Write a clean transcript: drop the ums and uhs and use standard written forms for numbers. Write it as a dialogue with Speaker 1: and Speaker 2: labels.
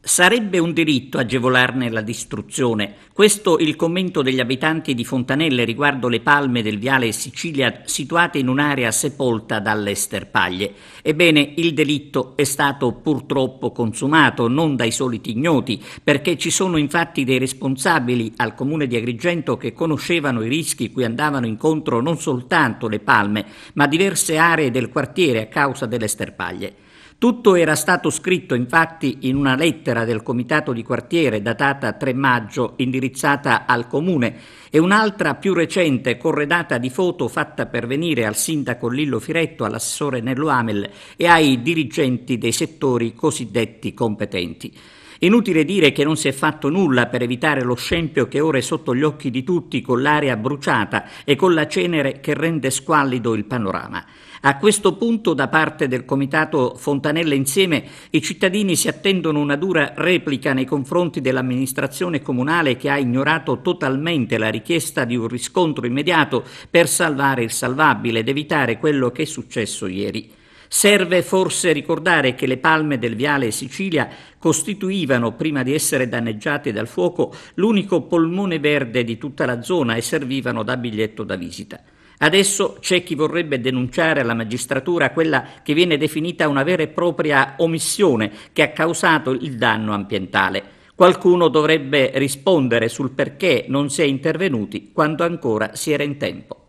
Speaker 1: Sarebbe un diritto agevolarne la distruzione. Questo il commento degli abitanti di Fontanelle riguardo le palme del Viale Sicilia situate in un'area sepolta dalle sterpaglie. Ebbene, il delitto è stato purtroppo consumato, non dai soliti ignoti, perché ci sono infatti dei responsabili al comune di Agrigento che conoscevano i rischi cui andavano incontro non soltanto le palme, ma diverse aree del quartiere a causa delle sterpaglie. Tutto era stato scritto infatti in una lettera del comitato di quartiere datata 3 maggio indirizzata al comune e un'altra più recente corredata di foto fatta pervenire al sindaco Lillo Firetto, all'assessore Nello Amel e ai dirigenti dei settori cosiddetti competenti. Inutile dire che non si è fatto nulla per evitare lo scempio che ora è sotto gli occhi di tutti con l'area bruciata e con la cenere che rende squallido il panorama. A questo punto, da parte del comitato Fontanelle Insieme, i cittadini si attendono una dura replica nei confronti dell'amministrazione comunale che ha ignorato totalmente la richiesta di un riscontro immediato per salvare il salvabile ed evitare quello che è successo ieri. Serve forse ricordare che le palme del Viale Sicilia costituivano, prima di essere danneggiate dal fuoco, l'unico polmone verde di tutta la zona e servivano da biglietto da visita. Adesso c'è chi vorrebbe denunciare alla magistratura quella che viene definita una vera e propria omissione che ha causato il danno ambientale. Qualcuno dovrebbe rispondere sul perché non si è intervenuti quando ancora si era in tempo.